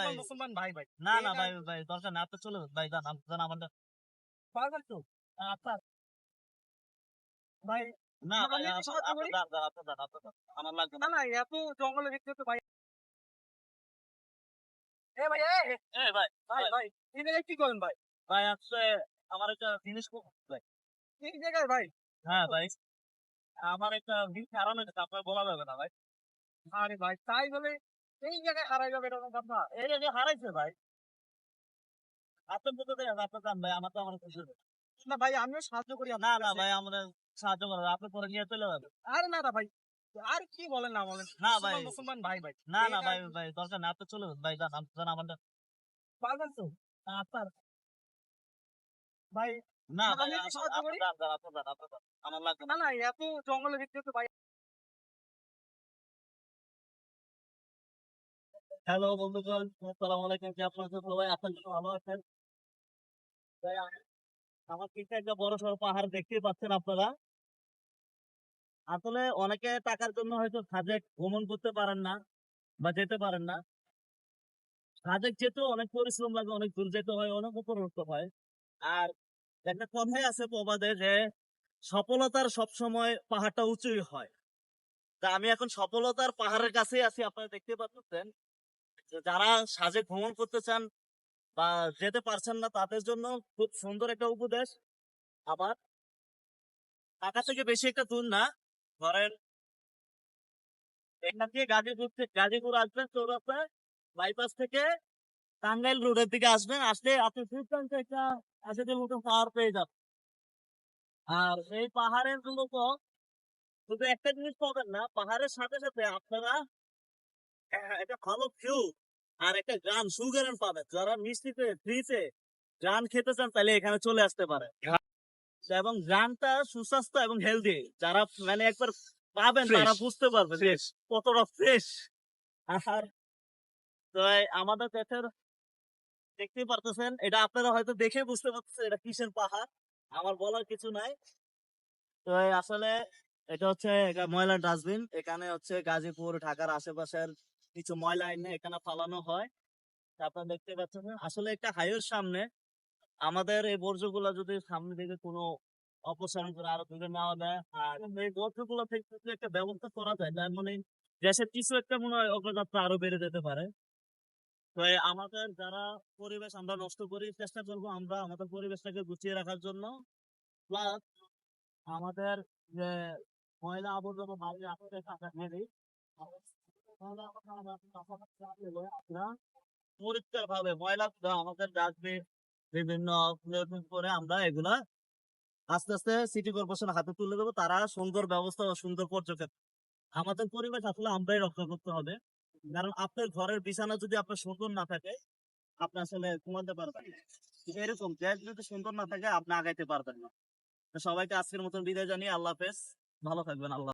ভাই মুসলমান ভাই ভাই না না ভাই ভাই দরকার না, আপনি চলে যান ভাই, যান যান আমাদের পারবেন তো আপনার ভাই না ভাই আমি কি সাহায্য আপনি করি? যান যান, আপনি যান, আপনি যান, আমার লাগবে না না। না এত জঙ্গলের ভিতরে তো ভাই ভাই ভাই ভাই ভাই ভাই এই জায়গায় কি করেন ভাই? ভাই আসলে আমার একটা জিনিস ভাই। এই জায়গায় ভাই হ্যাঁ ভাই, আমার একটা জিনিস হারানো গেছে, আপনার বলা যাবে না ভাই। আরে ভাই তাই বলে এই জায়গায় হারাই যাবে এরকম কথা? এই যে হারাইছে ভাই, আপনার মতো দেন, আপনি যান ভাই, আমার তো আমার কিছু নেই। না ভাই আমিও সাহায্য করি না আপনার না কাছে। ভাই, আমাদের সাহায্য করেন, আপনি পরে নিয়ে চলে যাবেন। আরে না না ভাই আর কি বলেন না বলেন না ভাই মুসলমান ভাই ভাই না এই না ভাই জায়গায় ভাই দরকার না, আপনি চলে যান ভাই, যান যান আমাদের। পারবেন তো আপনার ভাই না ভাই আমি কি সাহায্য আপনি করি? যান যান, আপনি যান, আপনি যান, আমার লাগবে না। না না এত জঙ্গলের ভিতরে তো ভাই হ্যালো বন্ধুগণ, আসসালামু আলাইকুম, কি আপনারা সবাই আছেন, ভালো আছেন? ভাই, আমার পিছনে একটা বড় সড়ো পাহাড় দেখতেই পাচ্ছেন আপনারা। আসলে অনেকে টাকার জন্য হয়তো সাজেক ভ্রমণ করতে পারেন না বা যেতে পারেন না। সাজেক যেতেও অনেক পরিশ্রম লাগে, অনেক দূর যেতে হয়, অনেক উপরোক্ত হয়। আর একটা কথাই আছে প্রবাদে যে সফলতার সবসময় পাহাড়টা উঁচুই হয়। তা আমি এখন সফলতার পাহাড়ের কাছেই আছি, আপনারা দেখতে পাচ্ছেন। যে যারা সাজেক ভ্রমণ করতে চান বা যেতে পারছেন না, তাদের জন্য খুব সুন্দর একটা উপদেশ। আবার ঢাকা থেকে বেশি একটা দূর না, ধরেন এখান থেকে গাজীপুর আসবেন চৌরাস্তায়, বাইপাস থেকে টাঙ্গাইল রোডের দিকে আসবেন, আসলে আপনি দুর্দান্ত একটা আশেকের মতো পাহাড় পেয়ে যাবেন। আর এই পাহাড়ের মূলত শুধু একটা জিনিস পাবেন না, পাহাড়ের সাথে সাথে আপনারা একটা ভালো ভিউ আর একটা গান সুগারন পাবেন। যারা মিষ্টিতে ফ্রিতে গান খেতে চান তাহলে এখানে চলে আসতে পারে। এবং গানটা সুস্বাস্থ্য এবং হেলদি, যারা মানে একবার পাবেন তারা বুঝতে পারবেন যে কতটা ফ্রেশ। আর তো আমাদের দেশের দেখতেই পারতেছেন, এটা আপনারা হয়তো দেখে বুঝতে পারতেছেন এটা কিসের পাহাড়, আমার বলার কিছু নাই। তো আসলে এটা হচ্ছে ময়লার ডাস্টবিন, এখানে হচ্ছে গাজীপুর ঢাকার আশেপাশের কিছু ময়লা এনে এখানে ফালানো হয়। তা আপনারা দেখতে পাচ্ছেন আসলে একটা হাইওয়ের সামনে আমাদের এই বর্জ্যগুলো যদি সামনে দিকে কোনো অপসারণ করে আরো দূরে নেওয়া যায়, আর এই বর্জ্যগুলো থেকে যদি একটা ব্যবস্থা করা যায়, তার মানে দেশের কিছু একটা মনে হয় অগ্রযাত্রা আরো বেড়ে যেতে পারে। তো আমাদের যারা পরিবেশ আমরা নষ্ট করি, চেষ্টা করবো আমরা আমাদের পরিবেশটাকে গুছিয়ে রাখার জন্য। প্লাস আমাদের যে ময়লা আবর্জনা বাড়ি আসতে থাকা নেই, আমরা পরিষ্কার ভাবে ময়লা আমাদের ডাস্টবিন বিভিন্ন করে আমরা এগুলা আস্তে আস্তে সিটি কর্পোরেশন হাতে তুলে দেবো, তারা সুন্দর ব্যবস্থা ও সুন্দর পর্যটক। আমাদের পরিবেশ আসলে আমরাই রক্ষা করতে হবে, কারণ আপনার ঘরের বিছানা যদি আপনার সুন্দর না থাকে আপনি আসলে ঘুমাতে পারবেন না। এরকম দেশ যদি সুন্দর না থাকে আপনি আগাইতে পারবেন না। তো সবাইকে আজকের মতন বিদায় জানিয়ে আল্লাহ হাফেজ, ভালো থাকবেন, আল্লাহ।